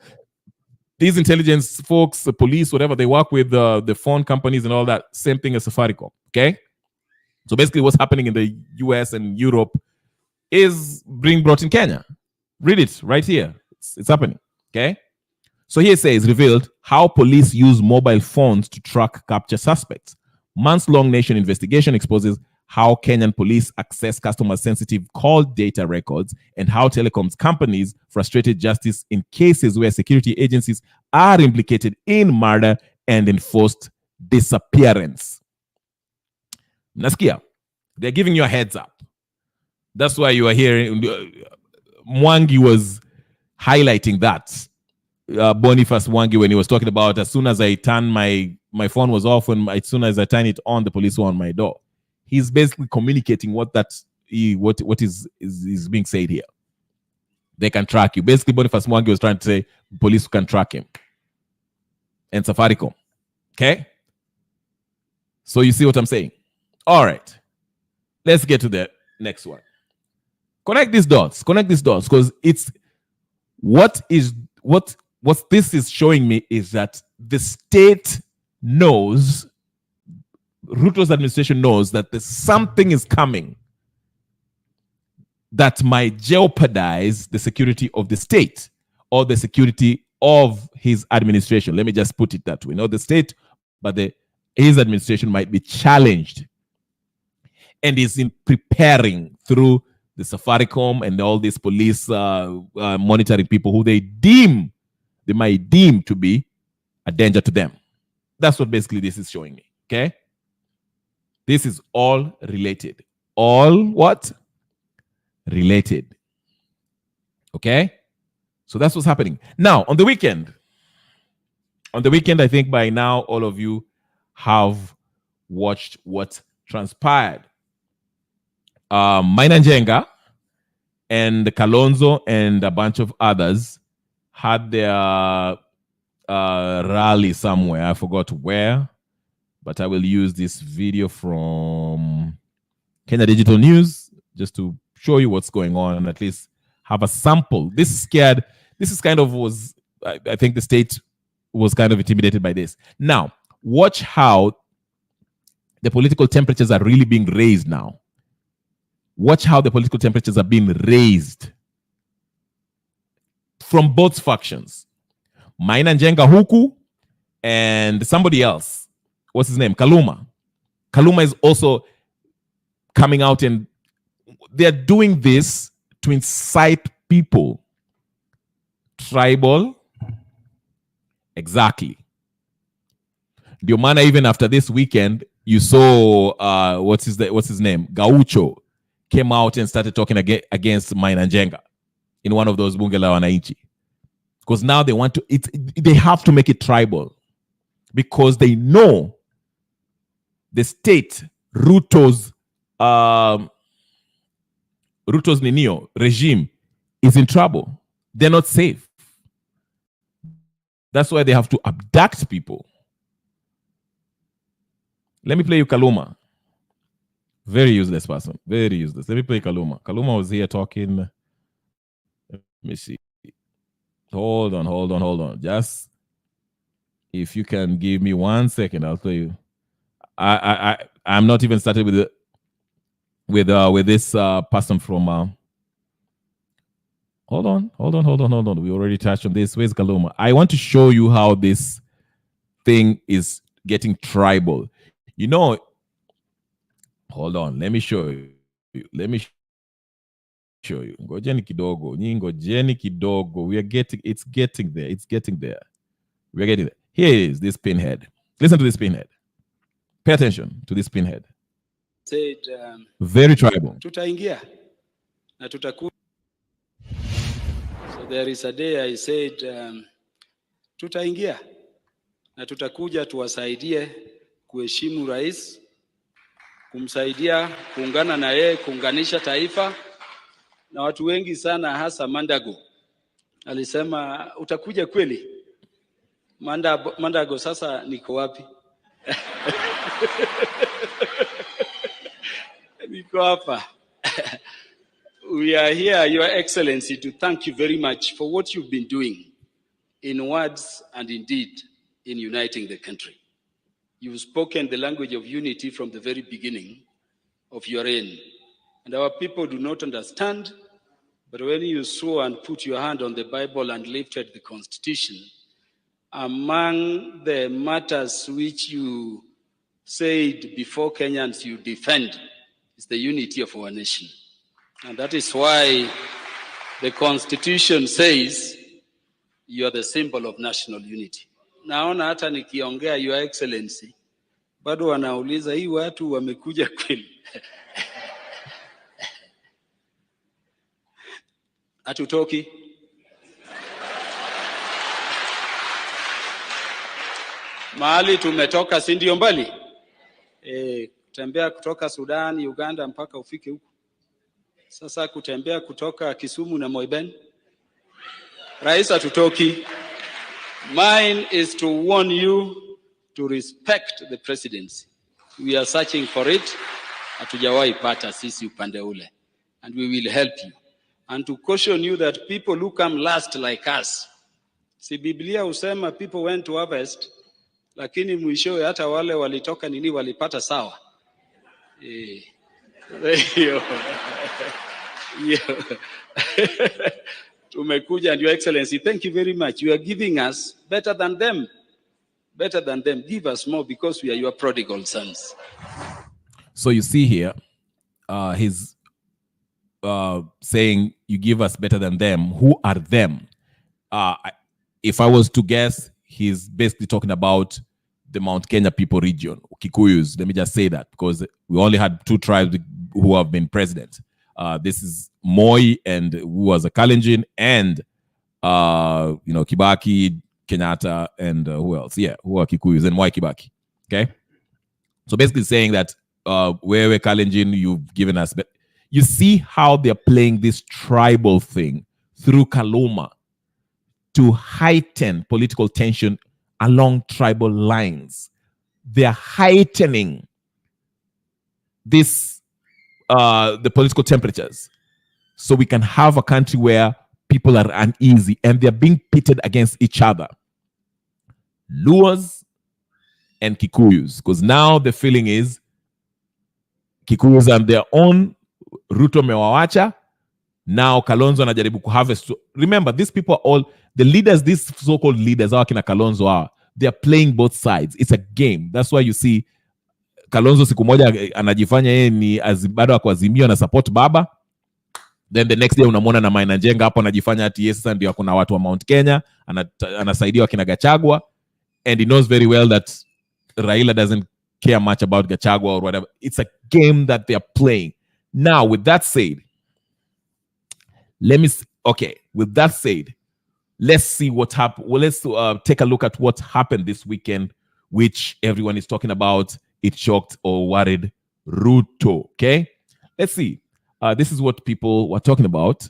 these intelligence folks, the police, whatever, they work with the phone companies and all that. Same thing as Safaricom. Okay, so basically, what's happening in the US and Europe is being brought in Kenya. Read it right here. It's happening. Okay. So here it says, revealed how police use mobile phones to track capture suspects. Months-long Nation investigation exposes how Kenyan police access customer-sensitive call data records and how telecoms companies frustrated justice in cases where security agencies are implicated in murder and enforced disappearance. Naskia, they're giving you a heads up. That's why you are hearing Mwangi was highlighting that. Boniface Mwangi, when he was talking about as soon as I turn my phone was off and as soon as I turn it on, the police were on my door. He's basically communicating what is being said here. They can track you. Basically, Boniface Mwangi was trying to say police can track him. And Safaricom. Okay? So you see what I'm saying? All right. Let's get to the next one. Connect these dots because it's what this is showing me is that the state knows, Ruto's administration knows that there's something is coming that might jeopardize the security of the state or the security of his administration. Let me just put it that way. Not the state, but his administration might be challenged. And is in preparing through the Safaricom and all these police monitoring people who they might deem to be a danger to them. That's what basically this is showing me. Okay? This is all related. All what? Related. Okay? So that's what's happening. Now, on the weekend, I think by now all of you have watched what transpired. Maina Njenga and Kalonzo and a bunch of others had their rally somewhere. I forgot where, but I will use this video from Kenya Digital News just to show you what's going on and at least have a sample. I think the state was kind of intimidated by this. Now, watch how the political temperatures are really being raised now. Watch how the political temperatures are being raised from both factions. Maina Njenga huku and somebody else. What's his name? Kaluma. Kaluma is also coming out, and they're doing this to incite people. Tribal. Exactly. Ndio maana even after this weekend, you saw what's his name? Gaucho came out and started talking against Mainanjenga in one of those bunge la wananchi. Because now they want to, they have to make it tribal. Because they know the state, Ruto's regime is in trouble. They're not safe. That's why they have to abduct people. Let me play you Kaluma. Very useless person. Very useless. Let me play Kaluma. Kaluma was here talking. Let me see. Hold on. Just if you can give me 1 second, I'll play you. I'm not even started with this person from. Hold on. We already touched on this. Where's Kaluma? I want to show you how this thing is getting tribal. You know, hold on. Let me show you. Ngojeni kidogo. It's getting there. We're getting there. Here is this pinhead. Listen to this pinhead. Pay attention to this pinhead. Said, very tribal. Tutaingia na tutaku. So there is a day I said, tutaingia na tutakuja tuwasaidie kuheshimu rais, kumsaidia kuungana na yeye, kuunganisha taifa. Na watu wengi sana hasa Mandago alisema utakuja kweli? Mandago sasa niko wapi? Niko hapa. We are here, Your Excellency, to thank you very much for what you've been doing in words and in deed in uniting the country. You've spoken the language of unity from the very beginning of your reign. And our people do not understand, but when you swore and put your hand on the Bible and lifted the Constitution, among the matters which you said before Kenyans you defend is the unity of our nation. And that is why the Constitution says you are the symbol of national unity. Naona hata nikiongea Your Excellency, bado wanauliza hii watu wamekuja kweli? Hatutoki. Mahali tumetoka si ndio mbali? Kutembea kutoka Sudan, Uganda mpaka ufike huko. Sasa kutembea kutoka Kisumu na Moiben. Rais hatutoki. Mine is to warn you to respect the presidency. We are searching for it. Hatujawahi pata sisi upande ule. And we will help you. And to caution you that people who come last like us. Si Biblia usema people went to harvest, lakini mwishowe hata wale walitoka nini walipata sawa. Tumekuja, and Your Excellency, thank you very much. You are giving us better than them. Better than them. Give us more because we are your prodigal sons. So you see here, he's saying you give us better than them. Who are them? If I was to guess, he's basically talking about the Mount Kenya people region, Kikuyus. Let me just say that because we only had 2 tribes who have been president. This is Moi, and who was a Kalenjin, and Kibaki, Kenyatta, and who else? Yeah, who are Kikuyus, and Moi Kibaki. Okay, so basically saying that we're Kalenjin, you've given us. But you see how they're playing this tribal thing through Kaluma to heighten political tension along tribal lines. They're heightening this the political temperatures, so we can have a country where people are uneasy and they're being pitted against each other. Luos and Kikuyus, because now the feeling is Kikuyus are their own, Ruto mewawacha. Now Kalonzo anajaribu kuharvest. Remember, these people are all the leaders, these so-called leaders, our kina Kalonzo are, they're playing both sides. It's a game. That's why you see Kalonzo siku moja anajifanya yeye ni bado ako Azimio na support baba, then the next day unamwona na Maina Njenga hapo anajifanya ati yes sasa ndio kuna watu wa Mount Kenya, anasaidia wakina Gachagua, and he knows very well that Raila doesn't care much about Gachagua or whatever. It's a game that they are playing. Now, with that said, let's see what happened. Well, let's take a look at what happened this weekend, which everyone is talking about. It shocked or worried Ruto. Okay, let's see. This is what people were talking about.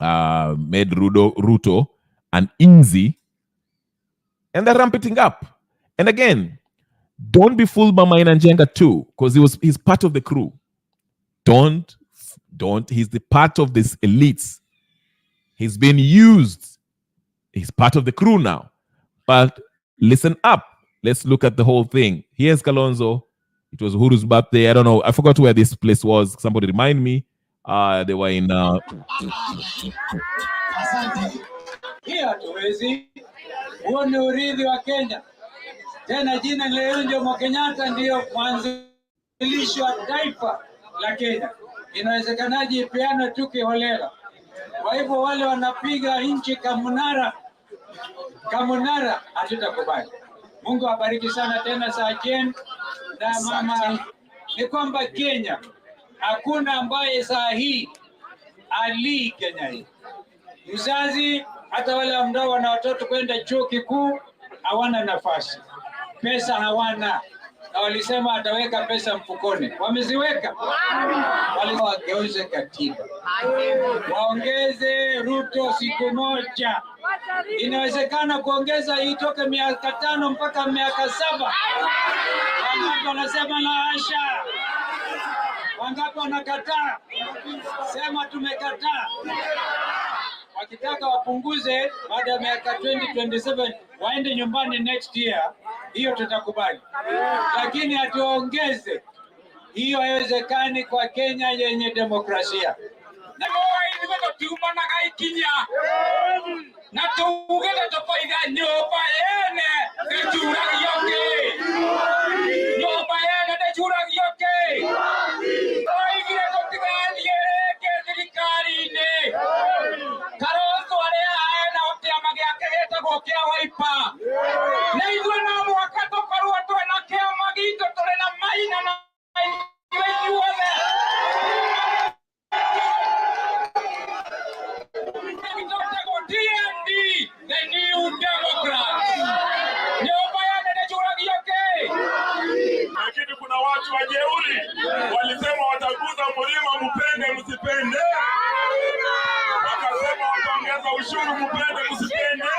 Made Ruto an easy, and they're ramping up. And again, don't be fooled by Maina Njenga too, because he's part of the crew. Don't. He's the part of this elites. He's been used. He's part of the crew now. But listen up. Let's look at the whole thing. Here's Kalonzo. It was Uhuru's birthday. I don't know. I forgot where this place was. Somebody remind me. They were in... Here tuwezi. Huo ni urithi wa Kenya. Tena jina leo ndio Jomo Kenyatta ndio mwanzilishi wa taifa la Kenya. Inawezekanaje ipeane tu kiholela? Kwa hivyo wale wanapiga nchi kamunara hatutakubali. Mungu abariki sana tena Sajen na mama. Ni kwamba Kenya hakuna ambaye saa hii ali Kenya hii. Mzazi hata wale ambao wana watoto kwenda chuo kikuu hawana nafasi. Pesa hawana. Na walisema ataweka pesa mfukoni. Wameziweka. Walisema wageuze katiba. Waongeze Ruto siku moja. Inawezekana kuongeza itoke miaka 5 mpaka miaka 7. Wangapi wanasema la hasha? Wangapi wanakataa? Sema tumekataa. Wakitaka wapunguze baada ya miaka 2027 waende nyumbani next year, hiyo tutakubali. Lakini atuongeze, hiyo haiwezekani kwa Kenya yenye demokrasia. Na na tuugeta tokoiga nyoba yene dechura yoke nyoba yene dechura yoke oigire totigani yeke thirikari ne Kalonzo aria aena okiama giake getagwo kia Wiper na ithuĩ no mwaka tũkorwo twĩna kĩama gitũ tũrĩ na Maina na inyuothe the new Democrats. Nyumba yake inachuragia ke. Lakini kuna watu wajeuri walisema wataguza mlima mpende msipende. Wakasema wataongeza ushuru mpende msipende.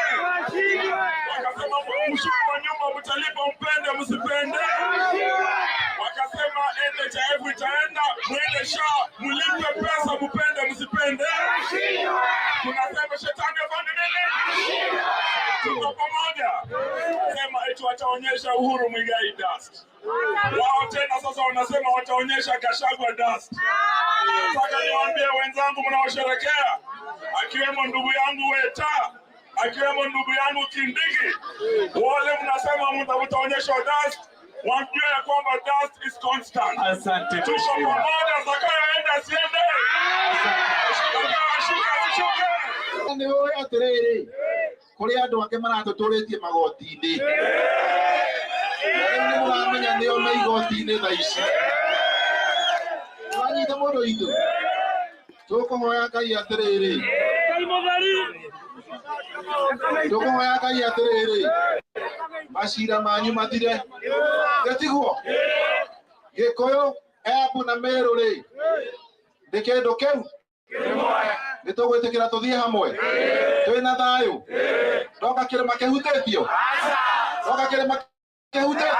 Wakasema ushuru wa nyumba mtalipa mpende msipende. Wakasema NHIF itaenda mwende SHA mlipe pesa mpende msipende. Tunasema shetani afanye nini? Tuko pamoja. Sema eti wataonyesha Uhuru Muigai dust. Wao tena sasa wanasema wataonyesha Gachagua dust. Sasa niwaambie wenzangu mnaosherekea, akiwemo ndugu yangu Weta, akiwemo ndugu yangu Kindiki, wale mnasema mtaonyesha dust, wajue ya kwamba dust is constant. Asante. Tuko pamoja, zakayoenda siende. Shuka. Ni wewe atiriri kuri andu ake maratuturitie magoti-ini ni muramenya nio me igoti-ini tha ici twanyita mundu itu tukuhoya Ngai atiriri tukuhoya Ngai atiriri macira manyu mathire getiguo Gikuyu Embu na Meru ri ndi kindu kiu nitugwitikira tuthie hamwe twina thayu ndoka kirima kihutitio ndoka kirima kihutitio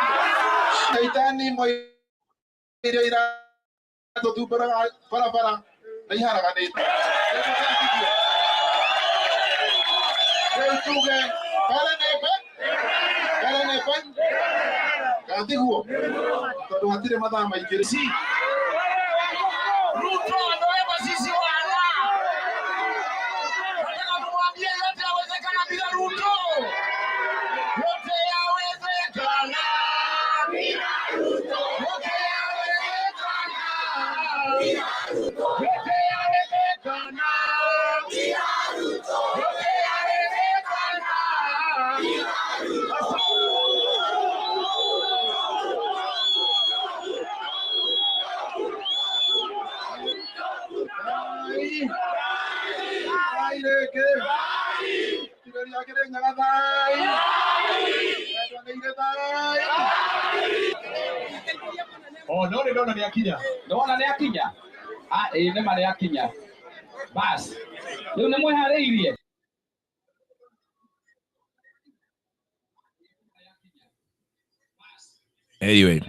aitani moi irio ira tuthumbura barabara na iharaganite tuge kale nepe gatiguo tondu hatire mathaa maingĩ Ruto ndoeva sisi wana. Nataka kumwambia yote yawezekana bila Ruto. Yote yawezekana bila Ruto. Oh, no, ni akinya. Ndona nĩ akinya. Nĩ marĩ akinya. Bas. Rĩu nĩ mwĩharĩirie. Anyway,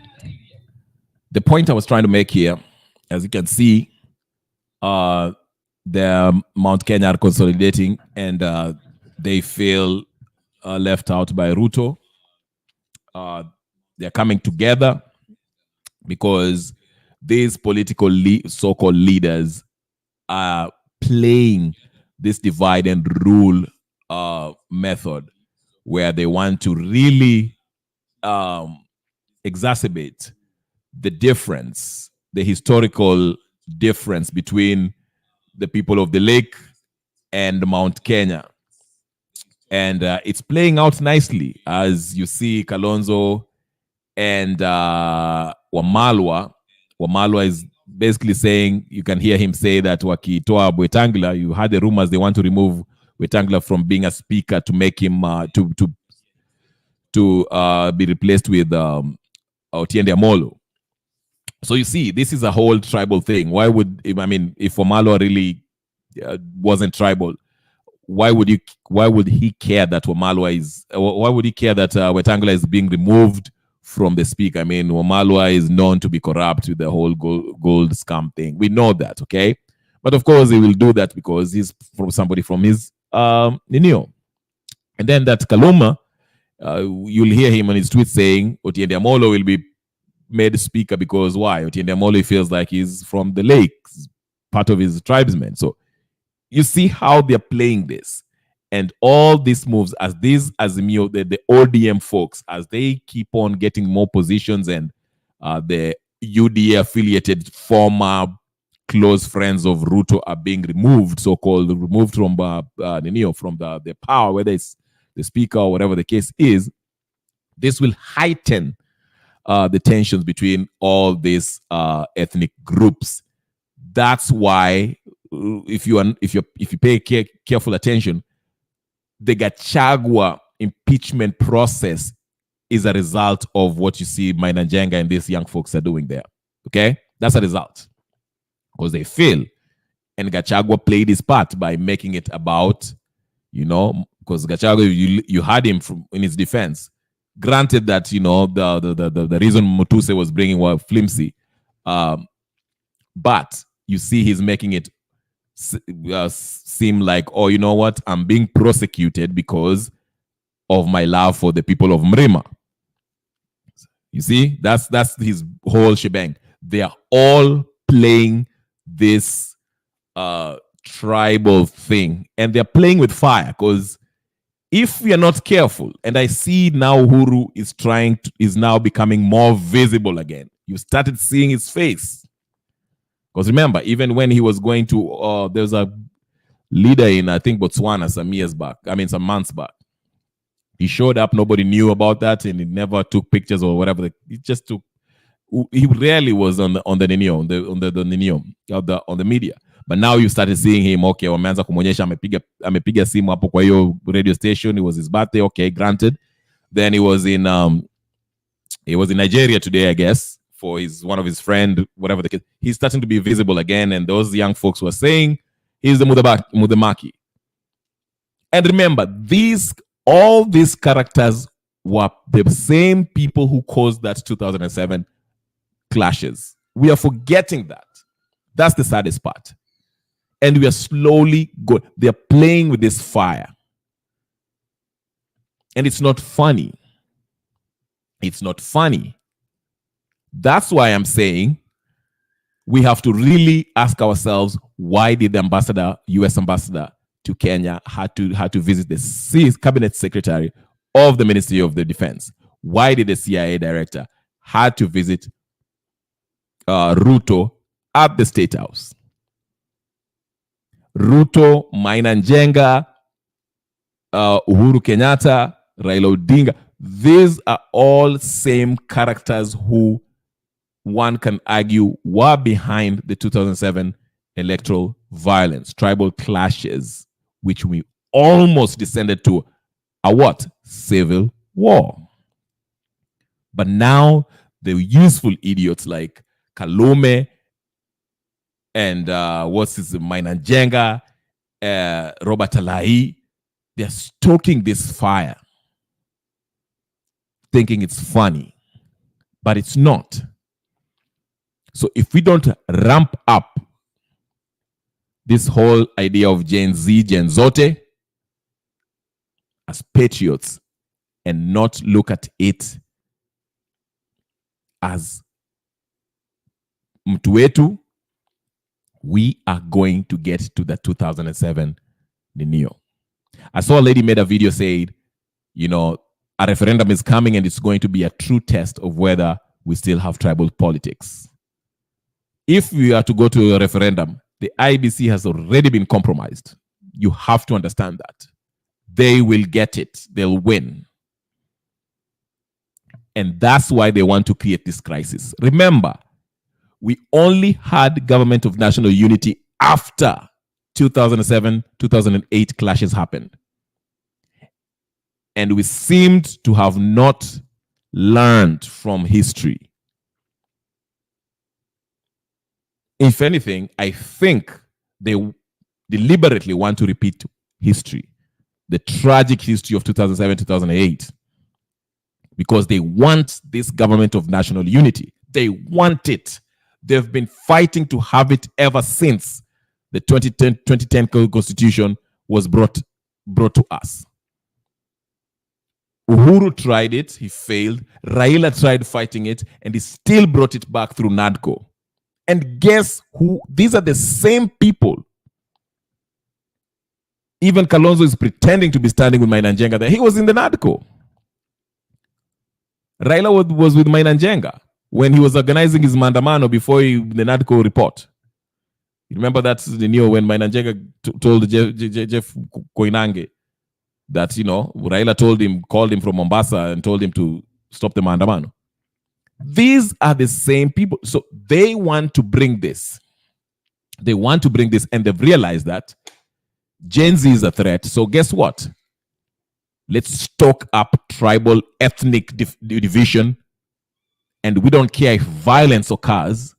the point I was trying to make here, as you can see, the Mount Kenya are consolidating, and they feel left out by Ruto. They're coming together because these political so-called leaders are playing this divide and rule method, where they want to really exacerbate the difference, the historical difference between the people of the lake and Mount Kenya. And it's playing out nicely, as you see Kalonzo and Wamalwa. Wamalwa is basically saying, you can hear him say that wakitoa Wetangula, you had the rumors they want to remove Wetangula from being a speaker to make him to be replaced with Otiende Amolo. So you see, this is a whole tribal thing. Why would, if Wamalwa really wasn't tribal, why would he care that Wamalwa is, why would he care that Wetangula is being removed from the speak? I mean, Wamalwa is known to be corrupt with the whole gold scam thing. We know that, okay? But of course, he will do that because he's from somebody from his Ninio. And then that Kaluma, you'll hear him on his tweet saying Otiende Amolo will be made speaker because why? Otiende Amolo feels like he's from the lake, part of his tribesmen. So you see how they're playing this. And all these moves, as these Azimio, the ODM folks, as they keep on getting more positions, and the UDA affiliated former close friends of Ruto are being removed, so-called removed from the power, whether it's the speaker or whatever the case is, this will heighten the tensions between all these ethnic groups. That's why, if you pay careful attention, the Gachagua impeachment process is a result of what you see Maina Njenga and these young folks are doing there. Okay? That's a result. Because they fail. And Gachagua played his part by making it about, because Gachagua, you had him in his defense. Granted that, the reason Mutuse was bringing were flimsy. But you see he's making it seem like, oh, you know what? I'm being prosecuted because of my love for the people of Mrima. You see? That's his whole shebang. They are all playing this tribal thing. And they're playing with fire, because if we are not careful, and I see now Uhuru is now becoming more visible again. You started seeing his face. Because remember, even when he was going to, there's a leader in, I think, Botswana some months back. He showed up, nobody knew about that, and he never took pictures or whatever. He rarely was on the media. But now you started seeing him, okay, wameanza kumonyesha amepiga simu hapo kwa hiyo radio station. It was his birthday, okay, granted. Then he was in Nigeria today, I guess, for one of his friend, whatever the case. He's starting to be visible again, and those young folks were saying he's the Mudemaki. And remember, all these characters were the same people who caused that 2007 clashes. We are forgetting that. That's the saddest part. And we are slowly going. They're playing with this fire. And it's not funny. It's not funny. That's why I'm saying we have to really ask ourselves, why did the US ambassador to Kenya had to visit the cabinet secretary of the Ministry of the Defense? Why did the CIA director had to visit Ruto at the State House? Ruto, Maina Njenga, Uhuru Kenyatta, Raila Odinga, these are all same characters who one can argue were behind the 2007 electoral violence, tribal clashes, which we almost descended to a what? Civil war. But now the useful idiots like Kalume and what's his Mainanjenga, Robert Alai, they're stoking this fire, thinking it's funny, but it's not. So if we don't ramp up this whole idea of Gen Z, Gen Zote as patriots and not look at it as mtu wetu, we are going to get to the 2007 Neo. I saw a lady made a video saying, you know, a referendum is coming and it's going to be a true test of whether we still have tribal politics. If we are to go to a referendum, the IBC has already been compromised. You have to understand that. They will get it. They'll win. And that's why they want to create this crisis. Remember, we only had government of national unity after 2007, 2008 clashes happened. And we seemed to have not learned from history. If anything, I think they deliberately want to repeat history, the tragic history of 2007, 2008, because they want this government of national unity. They want it. They've been fighting to have it ever since the 2010 Constitution was brought to us. Uhuru tried it, he failed. Raila tried fighting it, and he still brought it back through NADCO. And guess who? These are the same people. Even Kalonzo is pretending to be standing with Mainanjenga there. He was in the NADCO. Raila was with Mainanjenga when he was organizing his mandamano before the NADCO report. You remember that the Neo when Mainanjenga told Jeff Koinange that, you know, Raila called him from Mombasa and told him to stop the mandamano. These are the same people. So they want to bring this. They want to bring this, and they've realized that Gen Z is a threat. So guess what? Let's stoke up tribal ethnic division, and we don't care if violence occurs,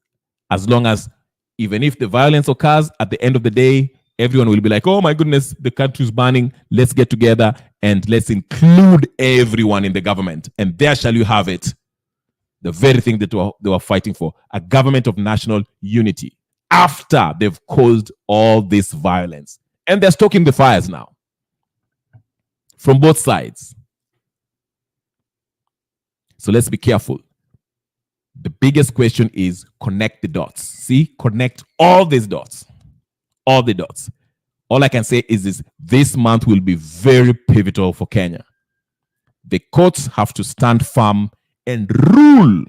as long as, even if the violence occurs, at the end of the day, everyone will be like, oh my goodness, the country's burning. Let's get together and let's include everyone in the government. And there shall you have it. The very thing that they were fighting for, a government of national unity, after they've caused all this violence. And they're stoking the fires now from both sides. So let's be careful. The biggest question is connect the dots. See, connect all these dots. All the dots. All I can say is this month will be very pivotal for Kenya. The courts have to stand firm and rule,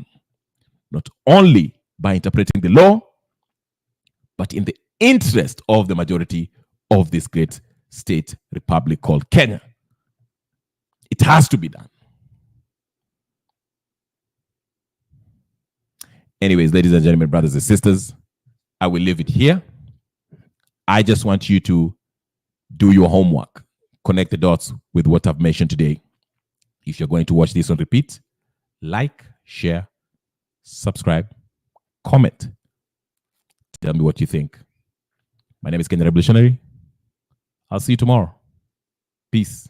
not only by interpreting the law, but in the interest of the majority of this great state republic called Kenya. It has to be done. Anyways, ladies and gentlemen, brothers and sisters, I will leave it here. I just want you to do your homework, connect the dots with what I've mentioned today. If you're going to watch this on repeat, like, share, subscribe, comment. Tell me what you think. My name is Kenyan Revolutionary. I'll see you tomorrow. Peace.